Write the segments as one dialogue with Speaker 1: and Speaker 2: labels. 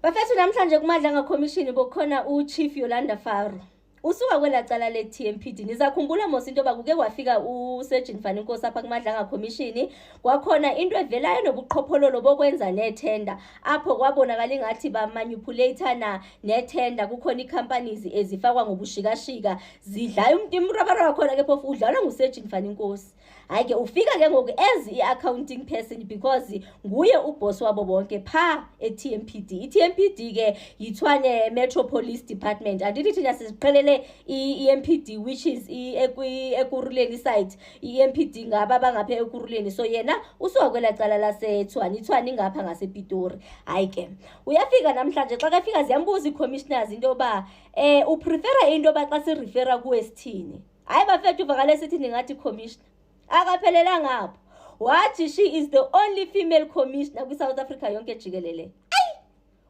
Speaker 1: Bafethu namhlanje kuMadlanga Commission bokhona uChief Yolanda Faro. Usuka kwelacala le-TMPD. Nizakhumbula mos into bakuke kwafika uSurgeon Faninkosi apha kuMadlanga Commission. Kwakhona into evelayo nobuqhophololo bokwenza nethenda. Apho kwabonakala ingathi bamanipulator nethenda kukhona icompanies ezifakwa ngobushikashika. Zidlala umtimrabaraba khona ke phofu udlalwa nguSurgeon Faninkosi. Hayi ke ufika ke ngoku as i-accounting person because nguye uboss wabo bonke pha e-TMPD. I-TMPD ke yithwane Metro Police Department. Andithi thina siziqhelele i-EMPD which is ekuruleni site. I-EMPD ngaba bangapha ekuruleni. So yena usuka kwelacala laseTshwane. iTshwane ngapha ngasePitori. Hayi ke uyafika namhlanje xa kafika ziyambuza i-commissioners into ba uprefera into ba xa sirefera kuwesithini. Hayi bafethu uvakale sithi ningathi commissioner akaphelela ngapho. Wathi she is the only female commissioner kwi-South Africa yonke jikelele.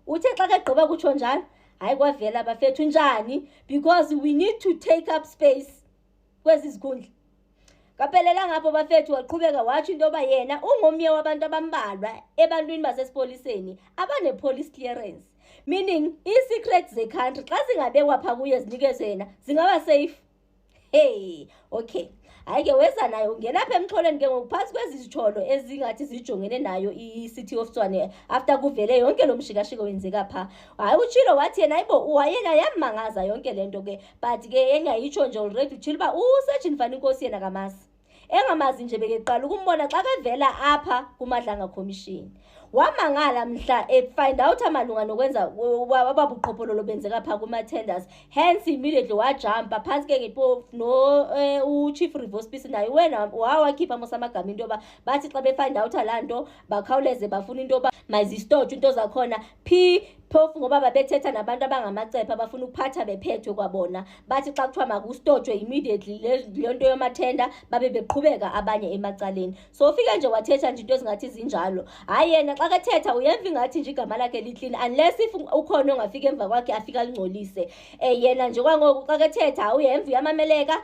Speaker 1: Uthe xa kegqiba kutsho njalo hayi kwavela bafethu njani because we need to take up space kwezi zikhundla. Kaphelela ngapho bafethu waqhubeka wathi into ba yena ungomnye wabantu abambalwa ebantwini basesipoliseni abane police clearance, meaning i-secrets ze-country xa zingabekwa pha kuye zinikezwe yena zingaba safe. Hey, okay. Hayi ke weza nayo ungena apha emxholweni ke ngokuphansi kwezitsholo ezingathi zijongene nayo i-City of Tshwane after kuvele yonke lo mshikashiko wenzeka pha. Hayi utshilo wathi yena hayibo wayena yamangaza yonke lento ke but ke engayitsho nje already utshilo ba uSurgeon Faninkosi yena kamasi. Engamazi nje bekeqala ukumbona xa kevela apha kuMadlanga Commission. Wamangala mhla find out amalunga nokwenza wababuqhophololo benzeka pha kuma-tenders. Hence immediately wajumpa phansi ke ngepofu no uChief Rivospisi naye wena wawakhipha mosamagama into yoba bathi xa befind out laa nto bakhawuleze bafuna into yoba mazistotshwe into zakhona phi phofu ngoba babethetha nabantu abangamacepha bafuna ukuphatha bephethwe kwabona bathi xa kuthiwa makustotshwe immediately le nto yomathenda babe beqhubeka abanye emacaleni. So ufike nje wathetha nje into ezingathi zinjalo. Hayi yena xa kethetha uyemva ingathi nje igama lakhe liklini unless if ukhona ongafika emva kwakhe afika alingcolise. Yena nje kwangoku xa kethetha uyemva uyamameleka.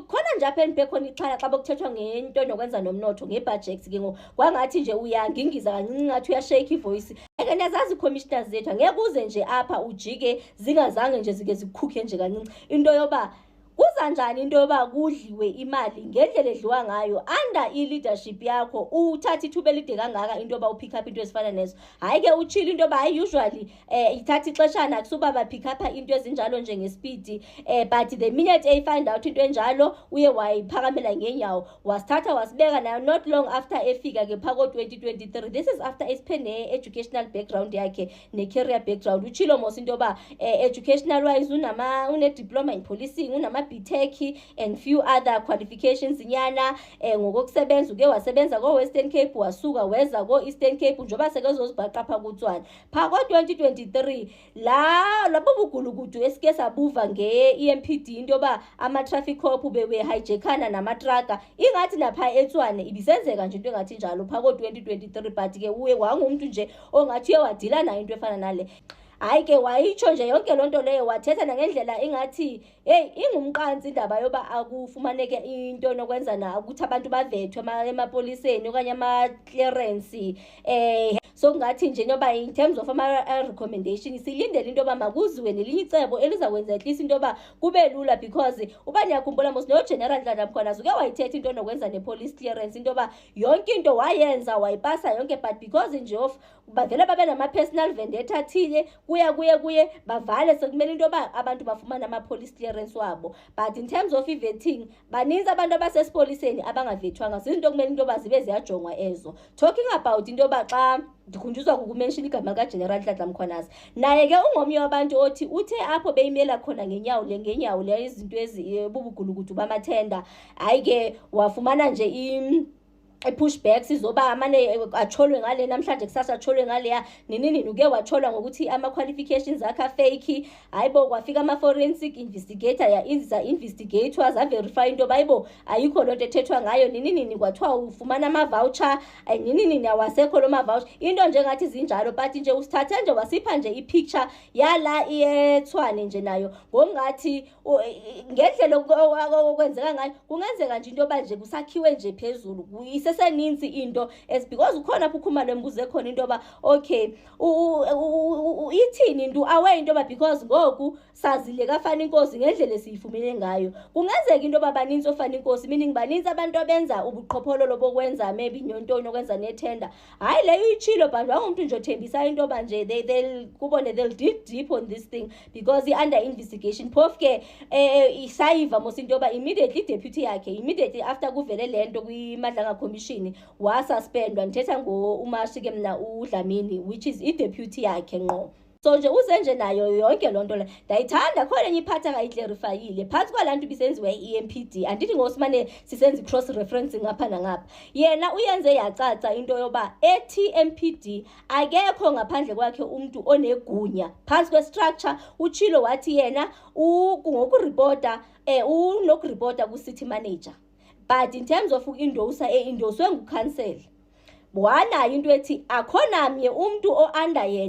Speaker 1: Khona nje apha enibhekhona ixhala xa bokuthethwa ngento nokwenza nomnotho ngebudgets ke ngoku kwangathi nje uyangingiza kancinci ngathi uyashake ivoice. Eke niyazazi commissioners zethu angeke uze nje apha ujike zingazange nje zike zikhukhe nje kancinci into yoba kuza njani into yoba kudliwe imali ngendlela edliwa ngayo under i-leadership yakho uthatha ithuba elide kangaka into yoba upick up into ezifana nezo. Hayi ke utshile into yoba hayi usually ithatha ixeshana akusuba bapick up into ezinjalo nje ngespeed but the minute find out into enjalo uye wayiphakamela ngenyawo wasithatha wasibeka nayo not long after efika ke phako 2023. This is after esiphene educational background yakhe ne-career background. Utshilo mos into yoba educational wise une diploma in policing unama BTech and few other qualifications nyana. Ngokusebenza uke wasebenza ko Western Cape wasuka weza ko Eastern Cape njoba sekezozibhaqa pha kuTshwane pha ko 2023 labo bugulukudu esike sabuva nge-EMPD into yoba ama traffic cop bewe hijackana namatraka ingathi napha eTshwane ibisenzeka nje into engathi njalo pha ko 2023 but ke uye wangumuntu nje ongathi uyewadila nayo into efana nale. Hayi ke wayitsho nje yonke lonto leyo wathetha nangendlela ingathi hey ingumqansi indaba yoba akufumaneke into nokwenza na ukuthi abantu bavethwe emapoliseni okanye ama-clearance. So ngathi nje nyoba in terms of ama-recommendation silindele into yoba makuziwe nelinye icebo elizakwenza at least into yoba kube lula because uba niyakhumbula mos no-General Dladla Mkhwanazi uke wayithetha into nokwenza ne-police clearance into yoba yonke into wayenza wayipasa yonke but because nje of bavele babe nama-personal vendetta athile kuye bavale sekumele into yoba abantu bafumana ama-police clearance wabo but in terms of i-vetting baninzi abantu abasesipoliseni abangavethwanga zizinto kumele into yoba zibe ziyajongwa ezo. Talking about into yoba xa ndikhunjuzwa kukumenshini igama likaGeneral Dladla Mkhwanazi naye ke ungomnye wabantu othi uthe apho beyimela khona ngenyawo le izinto ezibubugulukudu bamathenda. Hayi ke wafumana nje pushbacks izoba amane acholwe ngale namhlanje kusasa acholwe ngaleya nini uke wacholwa ngokuthi ama-qualifications akhe fake. Hayibo kwafika ama-forensic investigator investigators averify into yoba hayibo ayikho lonto ethethwa ngayo nini kwathiwa ufumana ama-voucher nini awasekho lo ma-voucher into nje ngathi zinjalo but nje usithathe nje wasipha nje i-picture yala eTshwane nje nayo ngokungathi ngendlela okwenzeka ngayo kungenzeka nje into yoba nje kusakhiwe nje phezulu seseninzi into as because ukhona apho ukhuma lembuzo ekhona into yoba okay ithini into awe into yoba because ngoku sazile kaFana Inkosi ngendlela esiyifumene ngayo kungenzeka into yoba baninzi ofana Inkosi meaning baninzi abantu abenza ubuqhophololo bokwenza maybe inyonto nokwenza nethenda hayi leyo ichilo but wangumuntu nje othembisa into yoba nje they'll dig deep on this thing because i-under investigation phofu ke isayiva mos into yoba immediately deputy yakhe immediately after kuvele lento kwiMadlanga Commission wasuspendwa ndithetha uMashi ke mna uDlamini which is i-deputy yakhe ngqo. So nje uze nje nayo yonke lonto le ndayithanda khona enye iphatha ngayiclarifyile phansi kwalantu bisenziwe i-EMPD andithi ngosimane sisenza cross referencing ngapha nangapha yena uyenze yacaca into yoba eTMPD akekho ngaphandle kwakhe umuntu onegunya phansi kwestructure uchilo wathi yena ngokureporta unokureporta ku-city manager but in terms of endoswe ngukhansela wanayo into ethi akhona mnye umuntu o-under yena